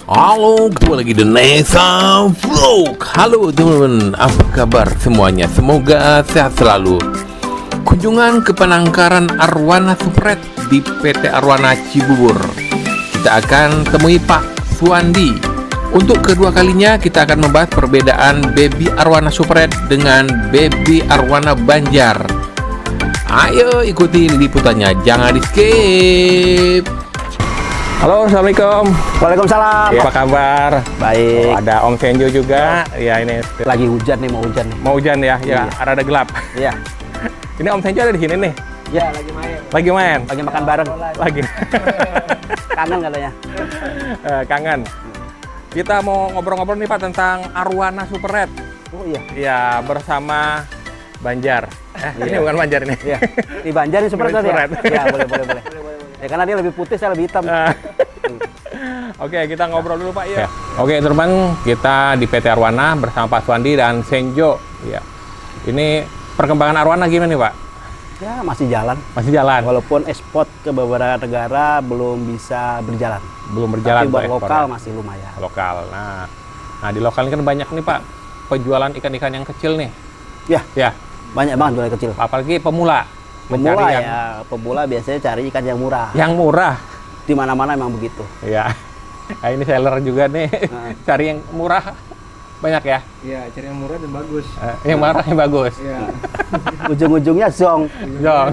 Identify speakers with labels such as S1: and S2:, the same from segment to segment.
S1: Halo, ketemu lagi di Nesa Vlog. Halo teman-teman, apa kabar semuanya? Semoga sehat selalu. Kunjungan ke penangkaran Arwana Supret di PT Arwana Cibubur. Kita akan temui Pak Suwandi. Untuk kedua kalinya kita akan membahas perbedaan baby Arwana Supret dengan baby Arwana Banjar. Ayo ikuti liputannya, jangan di skip. Halo, assalamualaikum.
S2: Waalaikumsalam.
S1: Ya, apa kabar?
S2: Baik.
S1: Oh, ada Om Senjo juga. Ya, ini
S2: Lagi hujan nih, mau hujan nih.
S1: mau hujan ya. Ya,
S2: Iya.
S1: rada gelap.
S2: Iya.
S1: Ini Om Senjo ada di sini nih.
S2: Ya, lagi main.
S1: Lagi main.
S2: Lagi makan bareng.
S1: Lagi.
S2: Kangen katanya.
S1: Kangen. Kita mau ngobrol-ngobrol nih Pak tentang Arwana Supret.
S2: Oh iya.
S1: Ya, bersama Banjar. Ini
S2: Iya.
S1: bukan Banjar ini.
S2: Iya. Di Banjar nih seperti tadi ya.
S1: Supret.
S2: Iya, boleh. Ya karena dia lebih putih, saya lebih hitam.
S1: Oke, kita ngobrol dulu Pak ya. Oke, teman, kita di PT Arwana bersama Pak Suwandi dan Senjo. Ya. Ini perkembangan Arwana gimana nih Pak?
S2: Ya, masih jalan.
S1: Masih jalan.
S2: Walaupun ekspor ke beberapa negara belum bisa berjalan.
S1: Belum berjalan.
S2: Tapi buat
S1: Pak,
S2: lokal
S1: ekspornya.
S2: masih lumayan.
S1: Lokal. Nah di lokal ini kan banyak nih Pak penjualan ikan-ikan yang kecil nih.
S2: Ya,
S1: Ya,
S2: banyak banget jual kecil.
S1: apalagi pemula.
S2: Pemula
S1: Mencari
S2: ya, pemula biasanya cari ikan yang murah.
S1: yang murah.
S2: Di mana-mana emang begitu.
S1: Ya. Nah, ini seller juga nih. Cari yang murah banyak ya.
S3: Iya, cari yang murah dan bagus.
S1: Yang murah yang bagus.
S3: Iya.
S2: Ujung-ujungnya zong.
S1: Jong.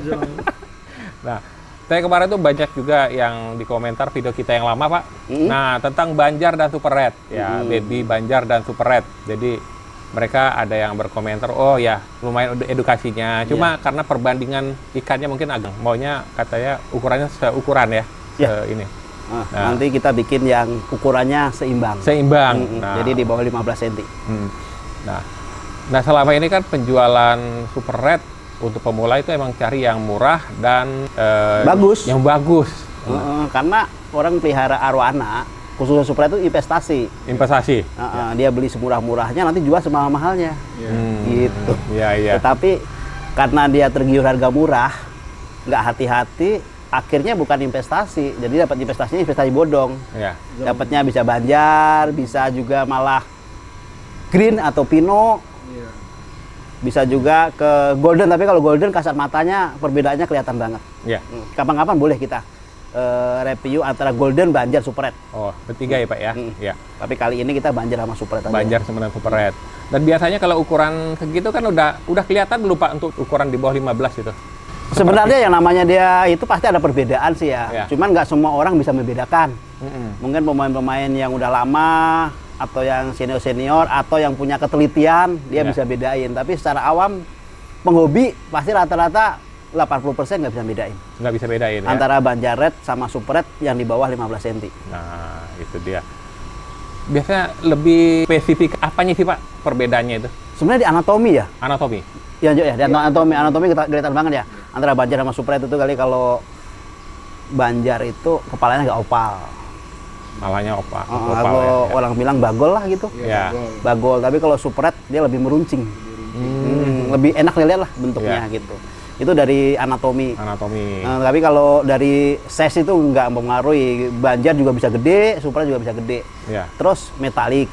S1: Nah, saya kemarin tuh banyak juga yang di komentar video kita yang lama Pak. Nah, tentang Banjar dan Super Red. Ya, baby Banjar dan Super Red. Jadi mereka ada yang berkomentar, oh ya lumayan edukasinya. Cuma karena perbandingan ikannya mungkin agak maunya katanya ukurannya seukuran ya. Ini.
S2: Nah, nanti kita bikin yang ukurannya seimbang.
S1: Seimbang.
S2: Nah, jadi di bawah 15 cm.
S1: Nah, selama ini kan penjualan Super Red untuk pemula itu emang cari yang murah dan
S2: Bagus.
S1: Yang bagus.
S2: Karena orang pelihara arwana, khususnya Supra itu investasi.
S1: Investasi.
S2: Dia beli semurah-murahnya, nanti jual semahal-mahalnya. Gitu.
S1: Iya.
S2: Tetapi karena dia tergiur harga murah, nggak hati-hati, akhirnya bukan investasi. Jadi dapat investasi bodong.
S1: Iya.
S2: Dapatnya bisa Banjar, bisa juga malah Green atau Pino.
S3: Iya.
S2: Bisa juga ke Golden, tapi kalau Golden kasar matanya perbedaannya kelihatan banget.
S1: Iya.
S2: Kapan-kapan boleh kita review antara Golden, Banjar, Super Red.
S1: Oh, bertiga ya Pak ya? Iya.
S2: Tapi kali ini kita Banjar sama Super Red aja.
S1: Banjar sama Super Red. Dan biasanya kalau ukuran segitu kan udah kelihatan dulu Pak untuk ukuran di bawah 15 itu.
S2: Sebenarnya yang namanya dia itu pasti ada perbedaan sih ya.
S1: Iya.
S2: Cuman nggak semua orang bisa membedakan. Mungkin pemain-pemain yang udah lama atau yang senior-senior atau yang punya ketelitian dia bisa bedain. Tapi secara awam penghobi pasti rata-rata 80% nggak bisa bedain.
S1: Nggak bisa bedain ya?
S2: Antara Banjar Red sama Super Red yang di bawah 15 cm.
S1: Nah, itu dia. Biasanya lebih spesifik apanya sih Pak perbedaannya itu?
S2: Sebenarnya di anatomi ya.
S1: Anatomi?
S2: Ya, di anatomi kita kelihatan banget ya. Antara Banjar sama Super Red itu kali kalau Banjar itu kepalanya nggak opal.
S1: Malahnya opal
S2: Kalau
S1: ya.
S2: orang bilang bagol lah gitu.
S1: Ya.
S2: Bagol, tapi kalau Super Red dia lebih meruncing. Lebih enak dilihat lah bentuknya gitu. Itu dari anatomi. Tapi kalau dari size itu nggak mempengaruhi. Banjar juga bisa gede, Super Red juga bisa gede.
S1: Ya.
S2: Terus metalik.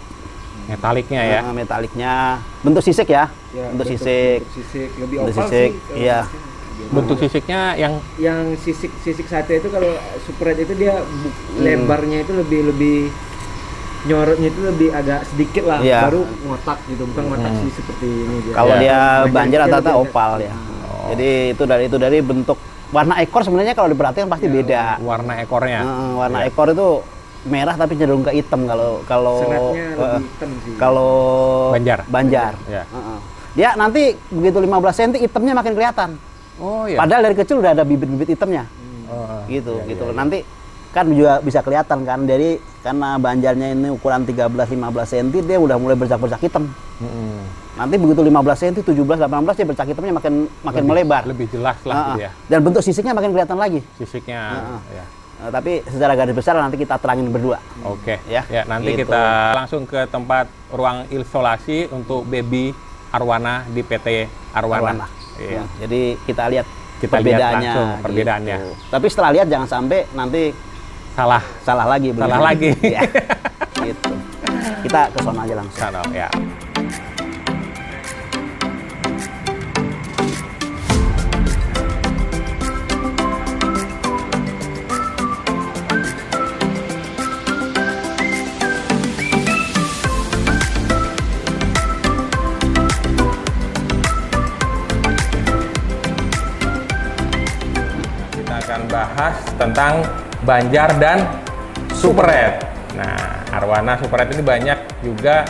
S1: Metaliknya ya?
S2: Metaliknya bentuk sisik ya. Bentuk sisik.
S3: Lebih
S2: Bentuk
S3: oval
S2: sisik,
S3: sih.
S2: iya.
S1: Bentuk sisiknya yang
S3: Sisik sate itu kalau Super Red itu dia lebarnya itu lebih nyorotnya itu lebih agak sedikit lah,
S2: Iya.
S3: baru ngotak gitu, bukan ngotak sih seperti ini dia.
S2: Kalau dia
S3: Banjar
S2: Banjar
S3: itu
S2: rata-rata
S3: lebih-
S2: opal ya. Jadi itu dari bentuk warna ekor sebenarnya kalau diperhatikan pasti beda.
S1: warna ekornya.
S2: Warna ekor itu merah tapi cenderung ke hitam kalau
S3: Seratnya lebih hitam sih.
S2: kalau
S1: Banjar. Ya.
S2: Dia nanti begitu 15 cm hitamnya makin kelihatan.
S1: Oh iya.
S2: Padahal dari kecil udah ada bibit-bibit hitamnya. Gitu. Nanti kan juga bisa kelihatan kan. Jadi karena Banjarnya ini ukuran 13-15 cm dia udah mulai bercak-bercak hitam. Nanti begitu 15 cm, 17-18 dia bercak hitamnya makin melebar.
S1: Lebih jelas lah gitu ya.
S2: Dan bentuk sisiknya makin kelihatan lagi.
S1: Sisiknya. Ya.
S2: Tapi secara garis besar nanti kita terangin berdua.
S1: Oke.
S2: Ya,
S1: Ya, nanti
S2: gitu.
S1: kita langsung ke tempat ruang isolasi untuk baby Arwana di PT Arwana. Iya.
S2: Jadi kita lihat
S1: Kita lihat
S2: perbedaannya.
S1: langsung perbedaannya.
S2: Gitu. Tapi setelah lihat jangan sampai nanti
S1: Salah
S2: salah lagi.
S1: Salah lagi.
S2: Iya. Gitu. Kita ke sana aja langsung.
S1: Sana ya. Kita akan bahas tentang Banjar dan Super Red. Nah, arwana Super Red ini banyak juga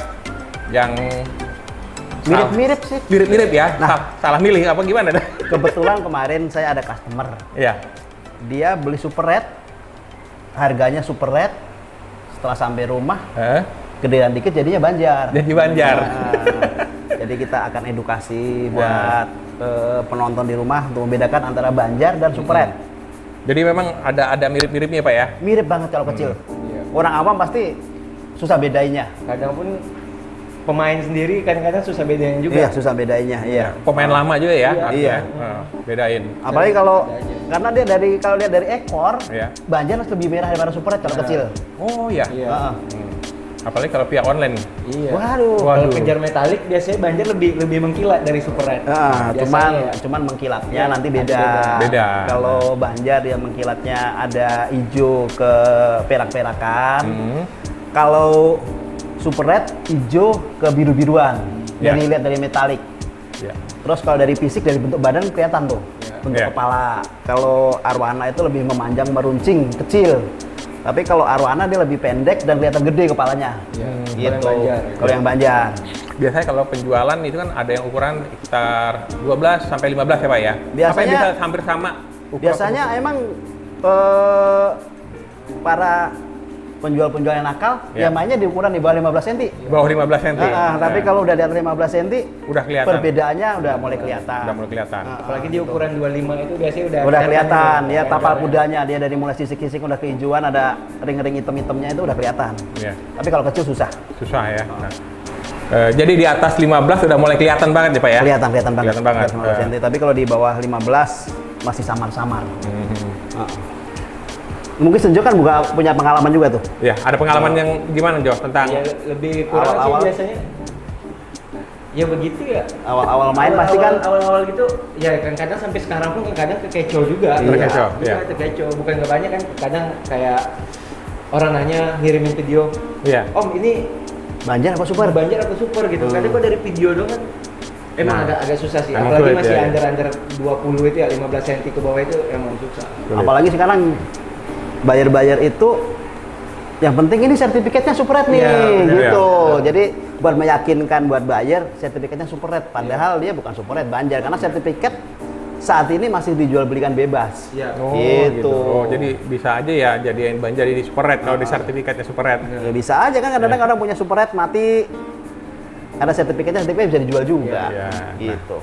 S1: yang
S2: Mirip-mirip sih.
S1: mirip-mirip ya.
S2: Nah.
S1: Salah milih apa gimana?
S2: Kebetulan kemarin saya ada customer.
S1: Iya.
S2: Dia beli Super Red, harganya Super Red. Setelah sampai rumah, gedean dikit jadinya Banjar.
S1: Jadi Banjar.
S2: Nah, jadi kita akan edukasi buat penonton di rumah untuk membedakan antara Banjar dan Super Red.
S1: Jadi memang ada mirip-miripnya Pak ya?
S2: Mirip banget kalau kecil. Orang awam pasti susah bedainnya.
S3: Kadang pun pemain sendiri kadang-kadang susah bedain juga.
S2: Iya, susah bedainnya. Iya.
S1: Pemain lama juga ya?
S2: Iya.
S1: Bedain.
S2: Apalagi kalau karena dia kalau lihat dari ekor,
S1: Iya.
S2: Banjar harus lebih merah daripada Super Red kalau kecil.
S1: Oh iya.
S3: Iya.
S2: Heeh.
S1: Apalagi kalau pihak online.
S3: Iya.
S2: Waduh.
S3: Kalau kejar metalik biasanya Banjar lebih mengkilat dari Super Red. Biasanya
S2: cuman mengkilatnya
S3: Iya,
S2: nanti beda.
S1: Beda.
S2: Kalau Banjar yang mengkilatnya ada hijau ke perak-perakan. Kalau Super Red hijau ke biru-biruan.
S1: Ya.
S2: Dari lihat dari metalik.
S1: Ya.
S2: Terus kalau dari fisik dari bentuk badan kelihatan tuh. Bentuk
S1: Ya.
S2: kepala. Kalau arwana itu lebih memanjang meruncing, kecil. Tapi kalau arwana dia lebih pendek dan kelihatan gede kepalanya.
S3: Iya.
S2: Gitu.
S3: Kalau yang Banjar.
S2: Kalau yang Banjar.
S1: Biasanya kalau penjualan itu kan ada yang ukuran sekitar 12 sampai 15 ya Pak ya? Apa yang
S2: Biasanya-
S1: bisa hampir sama?
S2: Biasanya emang para penjual-penjual yang nakal,
S1: Ya.
S2: ya mainnya di ukuran di bawah 15 cm.
S1: Bawah 15 cm.
S2: Tapi kalau udah di atas 15 cm,
S1: udah kelihatan.
S2: perbedaannya udah mulai kelihatan.
S1: Udah mulai kelihatan.
S3: Apalagi di ukuran 25 itu biasanya
S2: Udah kelihatan,
S3: itu.
S2: ya tapal kudanya dia dari mulai sisik-sisik udah kehijauan, ada ring-ring hitam-hitamnya itu udah kelihatan.
S1: Iya.
S2: Tapi kalau kecil susah.
S1: Susah ya. Nah, jadi di atas 15 udah mulai kelihatan banget ya Pak ya?
S2: Kelihatan banget.
S1: Kelihatan banget.
S2: 15 cm. Tapi kalau di bawah 15 masih samar-samar. Mungkin Senjo kan juga punya pengalaman juga tuh.
S1: Ya, ada pengalaman yang gimana Jo tentang
S3: Ya, lebih kurang
S2: Awal-awal.
S3: sih biasanya. Ya begitu ya.
S2: Awal-awal main pasti kan
S3: awal-awal gitu ya kan kadang sampai sekarang pun kadang kekecoh juga.
S2: Iya.
S1: Terkecoh,
S3: Iya,
S1: iya.
S3: terkecoh. Bukan nggak banyak kan kadang kayak orang nanya ngirimin video.
S1: Iya.
S3: Om ini
S2: Banjar apa Super?
S3: Banjar atau Super gitu. Kadang kok dari video doang kan emang
S1: Nah,
S3: agak susah sih.
S1: emang
S3: Apalagi
S1: sulit,
S3: masih
S1: ya, ya.
S3: under 20 itu ya 15 cm ke bawah itu emang susah.
S2: Apalagi sekarang bayar itu yang penting ini sertifikatnya Super Red nih,
S3: Iya, benar.
S2: gitu. Jadi buat meyakinkan buat buyer sertifikatnya Super Red, padahal dia bukan Super Red Banjar karena sertifikat saat ini masih dijual belikan bebas.
S3: Iya.
S1: Oh,
S2: Gitu.
S1: Oh, jadi bisa aja ya jadiin Banjar di Super Red kalau di sertifikatnya Super Red.
S2: Ya, bisa aja kan kadang-kadang orang punya Super Red mati ada sertifikatnya bisa dijual juga.
S1: Iya, iya.
S2: Gitu.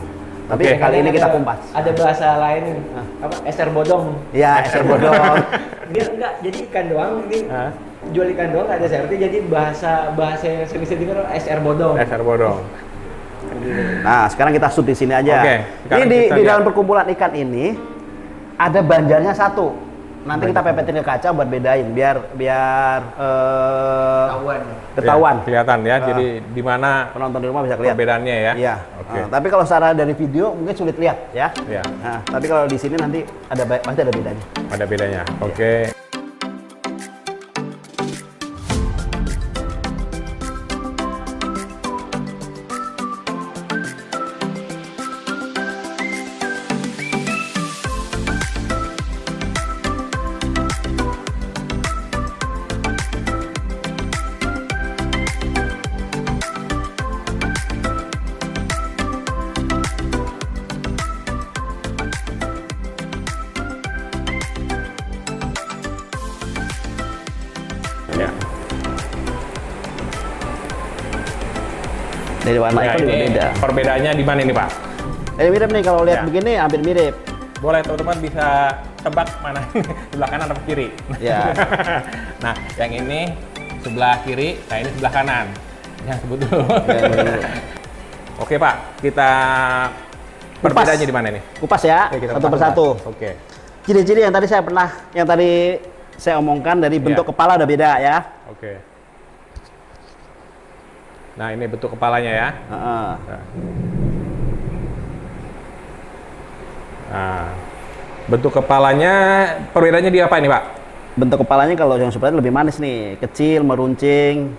S2: Tapi
S1: Oke.
S2: kali ini kita
S3: Ada-
S2: kumpas.
S3: Ada bahasa lain nih. Apa? Eser bodong.
S2: Ya, eser bodong.
S3: Dia enggak jadi ikan doang ini.
S1: Hah?
S3: Jual ikan doang nggak ada serti jadi bahasa yang sering saya dengar SR bodong.
S1: Dasar bodong.
S2: Nah, sekarang kita shoot di sini aja.
S1: Oke,
S2: Ini
S1: sekarang
S2: di
S1: kita lihat.
S2: dalam perkumpulan ikan ini ada Banjarnya satu. Nanti kita pepetin ke kaca buat bedain biar
S3: Ketahuan.
S2: ketahuan.
S1: Ya, kelihatan ya. Jadi di mana
S2: Penonton di rumah bisa lihat.
S1: perbedaannya ya?
S2: Iya.
S1: Oke.
S2: Tapi kalau secara dari video mungkin sulit lihat ya.
S1: Iya.
S2: Nah, tapi kalau di sini nanti pasti ada bedanya.
S1: Ada bedanya. Oke. Ya.
S2: Dari warna
S1: Nah,
S2: ekor juga
S1: ini
S2: beda.
S1: perbedaannya di mana ini Pak?
S2: Jadi mirip nih kalau lihat
S1: Ya.
S2: begini hampir mirip.
S1: Boleh teman-teman bisa tebak mana sebelah kanan atau kiri.
S2: Ya.
S1: Nah, yang ini sebelah kiri, nah ini sebelah kanan. Yang betul. Oke Pak, kita perbedaannya di mana nih?
S2: Kupas ya,
S1: Oke, kita
S2: satu
S1: kupas.
S2: persatu.
S1: Oke.
S2: Ciri-ciri yang tadi saya omongkan dari bentuk
S1: Iya.
S2: kepala udah beda ya.
S1: Oke.
S4: Nah, ini bentuk kepalanya ya.
S2: Heeh.
S4: Nah, bentuk kepalanya perbedaannya di apa ini, Pak?
S2: Bentuk kepalanya kalau yang Super Red lebih manis nih, kecil, meruncing,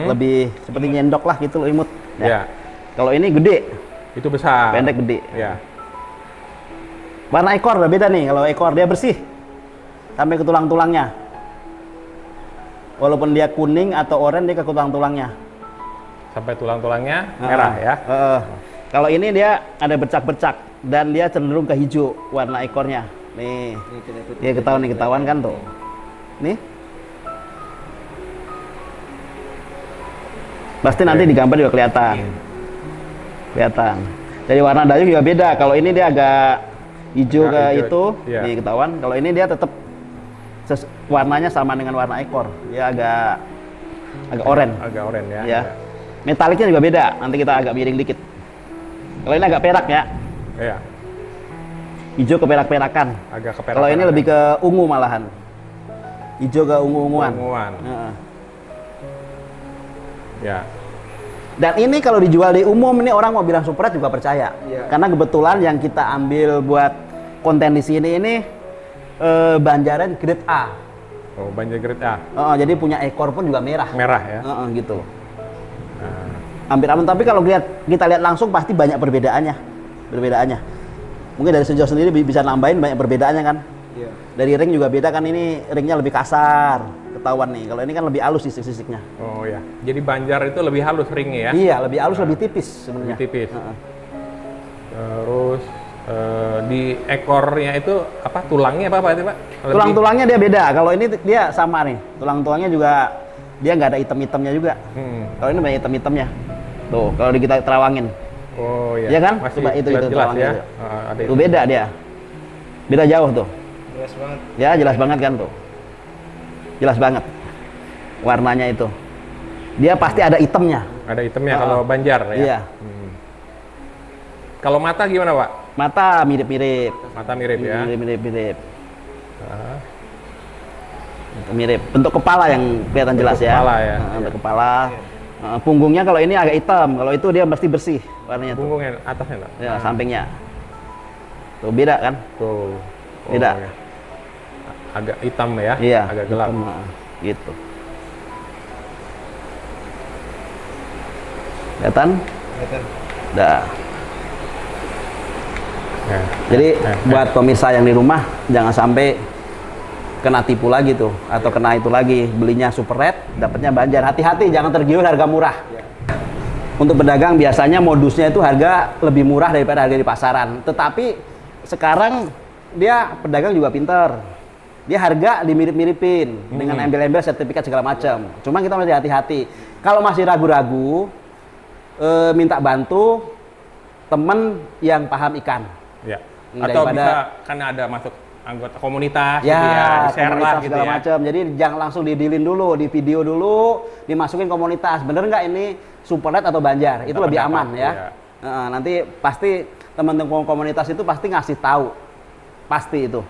S2: lebih seperti nyendok lah gitu loh, imut.
S4: Ya.
S2: Kalau ini gede,
S4: Itu besar.
S2: pendek gede.
S4: Ya.
S2: Warna ekor udah beda nih. Kalau ekor dia bersih sampai ke tulang-tulangnya. Walaupun dia kuning atau oranye, dia ke tulang-tulangnya.
S4: Sampai tulang-tulangnya merah ya.
S2: Kalau ini dia ada bercak-bercak dan dia cenderung ke hijau warna ekornya. Nih, dia ketahuan kan tuh. Nih. Pasti nanti di gambar juga kelihatan. Kelihatan. Dari warna dayu juga beda. Kalau ini dia agak hijau ke
S4: hijau,
S2: itu,
S4: iya.
S2: nih ketahuan. Kalau ini dia tetap warnanya sama dengan warna ekor. Dia agak oranye.
S4: Agak oranye ya.
S2: Ya. Metaliknya juga beda. Nanti kita agak miring dikit. Kalau ini agak perak ya.
S4: Iya.
S2: Hijau ke perak-perakan.
S4: Agak keperakan.
S2: Kalau ini lebih ke ungu malahan. Hijau ke ungu-unguan.
S4: Unguan.
S2: Heeh.
S4: Ya.
S2: Dan ini kalau dijual di umum ini orang mau bilang Super Red juga percaya.
S3: Iya.
S2: Karena kebetulan yang kita ambil buat konten di sini ini Banjaran grade A.
S4: Oh, Banjar grade A.
S2: Jadi punya ekor pun juga merah.
S4: Merah ya.
S2: Gitu. Hampir aman, tapi kalau kita lihat langsung pasti banyak perbedaannya. Mungkin dari sejauh sendiri bisa nambahin banyak perbedaannya kan.
S3: Iya.
S2: Dari ring juga beda kan, ini ringnya lebih kasar, ketahuan nih. Kalau ini kan lebih halus sisik-sisiknya.
S4: Oh ya. Jadi Banjar itu lebih halus ringnya ya.
S2: Iya, lebih halus, lebih tipis sebenarnya.
S4: Lebih tipis.
S2: Heeh.
S4: Terus di ekornya itu apa? Tulangnya apa itu, Pak? Lebih-
S2: Tulang-tulangnya dia beda. Kalau ini dia sama nih. Tulang-tulangnya juga dia nggak ada hitam-hitamnya juga. Kalau ini banyak hitam-hitamnya. Tuh, kalau kita terawangin.
S4: Oh iya.
S2: Iya kan?
S4: Masih
S2: Coba itu
S4: jelas
S2: terawangin
S4: ya.
S2: itu.
S4: Ada
S2: Tuh beda dia. Beda jauh tuh.
S3: Jelas banget.
S2: Ya, jelas banget kan tuh. Jelas banget. Warnanya itu. Dia pasti ada hitamnya.
S4: Ada hitamnya kalau Banjar ya.
S2: Iya.
S4: Kalau mata gimana, Pak?
S2: Mata mirip-mirip.
S4: Mata mirip ya.
S2: Mirip. Mirip. Bentuk kepala yang kelihatan jelas ya.
S4: kepala ya.
S2: Bentuk kepala. Punggungnya kalau ini agak hitam, kalau itu dia pasti bersih warnanya tuh.
S4: Punggungnya atasnya enggak?
S2: Ya, sampingnya. Tuh beda kan?
S4: Tuh.
S2: Beda.
S4: ya. Agak hitam ya.
S2: Iya.
S4: Agak gelap.
S2: hitam, gitu. Kelihatan? Dah.
S4: Ya.
S2: Jadi buat pemirsa yang di rumah jangan sampai kena tipu lagi tuh atau kena itu lagi, belinya Super Red dapatnya Banjar. Hati-hati, jangan tergiur harga murah. Untuk pedagang biasanya modusnya itu harga lebih murah daripada harga di pasaran. Tetapi sekarang dia pedagang juga pinter. Dia harga dimirip-miripin dengan embel-embel sertifikat segala macam. Cuma kita masih hati-hati. Kalau masih ragu-ragu, minta bantu temen yang paham ikan.
S4: Ya.
S2: Hmm,
S4: Atau
S2: daripada-
S4: bisa kan ada masuk anggota komunitas
S2: Ya,
S4: gitu ya, di-share lah
S2: komunitas
S4: gitu
S2: segala
S4: ya.
S2: macam. Jadi jangan langsung didilin dulu, di video dulu, dimasukin komunitas. Bener nggak ini Super Red atau Banjar? Itu
S4: Dapat
S2: lebih
S4: pendapat,
S2: aman ya.
S4: iya.
S2: Nanti pasti teman-teman komunitas itu pasti ngasih tahu, pasti itu.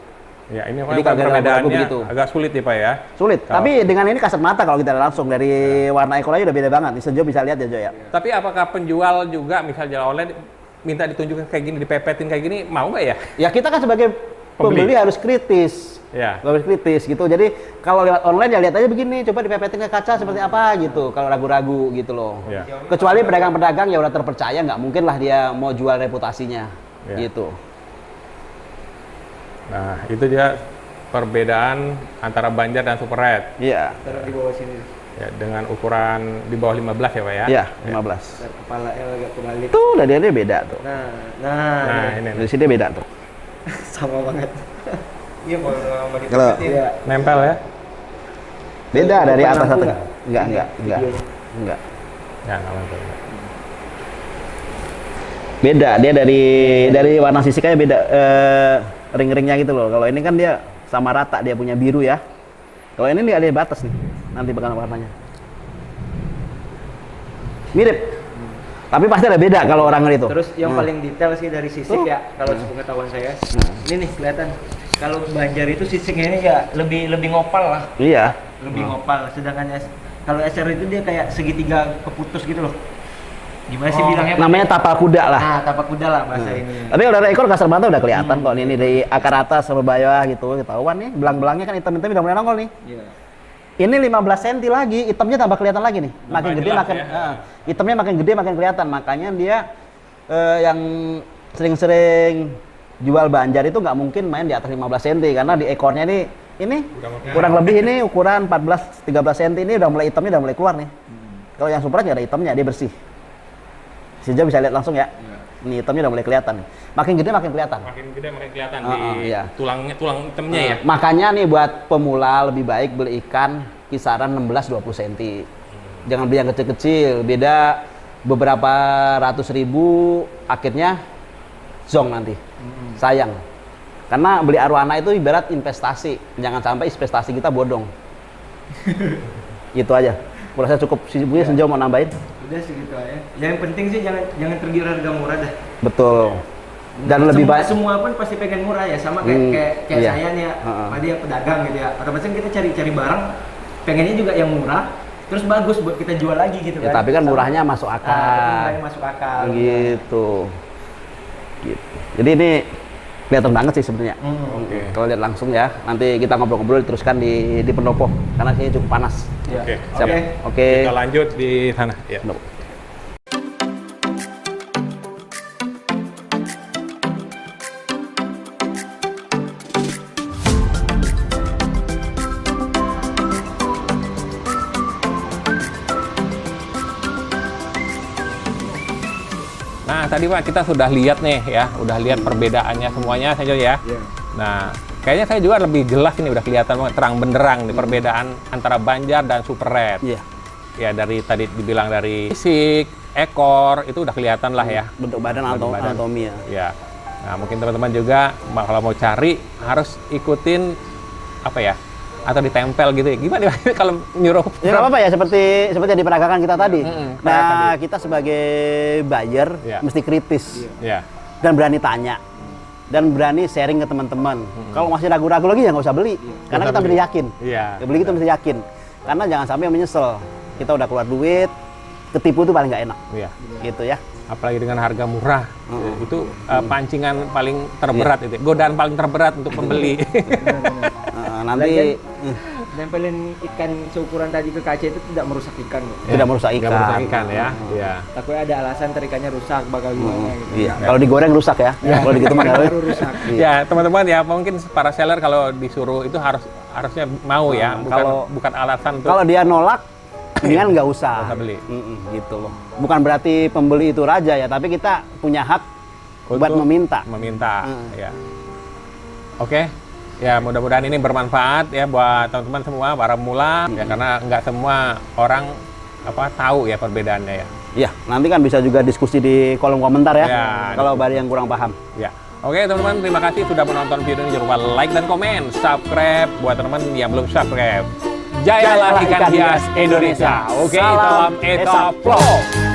S4: Ya, ini
S2: Jadi
S4: kan
S2: kagak ragu-ragu
S4: perbedaannya
S2: begitu.
S4: agak sulit ya, Pak ya.
S2: Sulit.
S4: Kalau-
S2: Tapi dengan ini kasat mata kalau kita lihat langsung dari warna ekor aja udah beda banget. Nih Jo bisa lihat ya Jo ya.
S4: Tapi apakah penjual juga misal jual online minta ditunjukin kayak gini, dipepetin kayak gini, mau nggak ya?
S2: Ya kita kan sebagai
S4: Pembeli.
S2: pembeli harus kritis.
S4: Ya.
S2: Harus kritis gitu. Jadi kalau lewat online ya lihat aja begini, coba dipepetin ke kaca seperti apa gitu. Kalau ragu-ragu gitu loh.
S4: Ya.
S2: Kecuali pedagang-pedagang yang udah terpercaya, nggak mungkin lah dia mau jual reputasinya.
S4: Ya.
S2: Gitu.
S4: Nah, itu dia perbedaan antara Banjar dan Super Red.
S2: Iya.
S3: Taruh di bawah sini.
S4: Ya, dengan ukuran di bawah 15 ya, Pak ya?
S2: Iya, 15.
S3: Biar kepalanya agak kebalik.
S2: Tuh, dari dia beda tuh.
S4: Nah, ini
S2: Dari sini beda tuh.
S3: sama banget. Iya, mau
S2: Kalau
S3: Iya.
S4: nempel ya?
S2: beda dari
S3: Bukan
S2: atas
S3: lampu
S2: satu.
S3: nggak?
S2: Enggak.
S3: Videonya.
S2: Enggak.
S4: Ya, nggak nempel.
S2: Beda, dia dari warna sisiknya beda, ring-ringnya gitu loh. Kalau ini kan dia sama rata, dia punya biru ya. Kalau ini nih ada batas nih, nanti bakal warnanya. Mirip, tapi pasti ada beda kalau orang itu.
S3: Terus yang paling detail sih dari sisik
S2: Tuh.
S3: ya, kalau sepengetahuan saya. Ini nih kelihatan. Kalau Banjar itu sisiknya ini ya lebih ngopal lah,
S2: Iya,
S3: lebih ngopal. Sedangkan kalau SR itu dia kayak segitiga keputus gitu loh. Gimana sih bilangnya?
S2: Namanya tapal kuda lah.
S3: Nah, tapak kuda lah bahasa ini.
S2: Tapi kalau dari ekor kasar banget udah kelihatan kok. Ini dari akar atas sampai bawah gitu, ketahuan nih. Belang-belangnya kan hitam-hitam udah mulai nongol nih.
S3: Iya.
S2: Ini 15 cm lagi, hitamnya tambah kelihatan lagi nih. Makin gede
S4: jelas
S2: makin
S4: ya.
S2: hitamnya makin gede makin kelihatan. Makanya dia yang sering-sering jual Banjar itu nggak mungkin main di atas 15 cm karena di ekornya ini kurang lebih ini ukuran 14-13 cm ini udah mulai hitamnya udah mulai keluar nih. Kalau yang super nggak ada hitamnya, dia bersih. Sejauh bisa lihat langsung ya. Ini hitamnya udah mulai kelihatan nih. Makin gede makin kelihatan.
S4: Makin gede makin kelihatan
S2: iya.
S4: tulang hitamnya ya.
S2: Makanya nih buat pemula lebih baik beli ikan kisaran 16-20 cm. Jangan beli yang kecil-kecil, beda beberapa ratus ribu akhirnya zong nanti. Sayang. Karena beli arwana itu ibarat investasi. Jangan sampai investasi kita bodong. Gitu aja. Kurasa cukup. Si Buya sejauh mau nambahin?
S3: Udah segitu aja. Yang penting sih jangan tergiur harga murah dah.
S2: Betul. Dan lebih banyak.
S3: Semua pun pasti pengen murah ya, sama kayak
S2: iya.
S3: saya nih ya, dia pedagang gitu ya. Otomatis kita cari barang, pengennya juga yang murah, terus bagus buat kita jual lagi gitu
S2: Ya,
S3: kan.
S2: tapi kan murahnya masuk akal.
S3: Murahnya masuk akal.
S2: Gitu. Gitu. Jadi ini kelihatan banget sih sebenarnya.
S4: Oke.
S2: Kalau lihat langsung ya, nanti kita ngobrol-ngobrol teruskan di pendopo karena sini cukup panas.
S3: Ya.
S4: Oke.
S2: Siap.
S3: Oke.
S2: Oke.
S4: Kita lanjut di sana ya.
S2: Pendopo.
S4: Nah, tadi Pak kita sudah lihat nih ya, udah lihat perbedaannya semuanya saja ya.
S3: Iya.
S4: Nah, kayaknya saya juga lebih jelas ini udah kelihatan banget terang benderang nih perbedaan antara Banjar dan Super Red.
S2: Iya.
S4: Ya dari tadi dibilang dari fisik, ekor itu udah kelihatan lah ya.
S2: Bentuk badan
S4: Bentuk badan.
S2: anatomi ya.
S4: Ya. Nah, mungkin teman-teman juga kalau mau cari harus ikutin apa ya? Atau ditempel gitu ya. Gimana ya kalau nyuruh?
S2: Ya nggak apa-apa ya, seperti yang diperagakan kita tadi.
S4: peragakan
S2: Nah, kita sebagai buyer
S4: Iya.
S2: mesti kritis
S4: Ya.
S2: dan berani tanya dan berani sharing ke teman-teman. Kalau masih ragu-ragu lagi ya nggak usah beli, karena kita mesti yakin.
S4: Iya.
S2: Ya, beli kita mesti yakin, karena jangan sampai menyesal. Kita udah keluar duit, ketipu itu paling nggak enak.
S4: Iya.
S2: Gitu ya.
S4: Apalagi dengan harga murah. Itu pancingan paling terberat itu. Godaan paling terberat untuk pembeli.
S2: Nanti
S3: Nempelin ikan seukuran tadi ke kaca itu tidak merusak ikan.
S2: tidak merusak
S4: Nggak
S2: ikan.
S4: merusak ikan ya. Iya.
S3: Takutnya ada alasan ikannya rusak bakal gimana gitu.
S2: Iya. Kalau digoreng rusak ya. Kalau digitu mah nggak.
S3: Baru rusak.
S4: Ya, teman-teman ya mungkin para seller kalau disuruh itu harusnya mau ya, bukan alasan untuk
S2: Kalau dia nolak, mendingan nggak usah.
S4: Nggak usah beli.
S2: Gitu loh. Bukan berarti pembeli itu raja ya, tapi kita punya hak buat
S4: Untuk
S2: meminta.
S4: ya. Oke. Ya, mudah-mudahan ini bermanfaat ya buat teman-teman semua para pemula ya karena nggak semua orang tahu ya perbedaannya ya.
S2: Ya, nanti kan bisa juga diskusi di kolom komentar ya.
S4: Ya,
S2: Kalau ada yang kurang paham.
S4: Ya. Oke, teman-teman, terima kasih sudah menonton video ini. Jangan lupa like dan komen, subscribe buat teman-teman yang belum subscribe. Jayalah ikan hias Indonesia. Oke, salam Eta Vlog.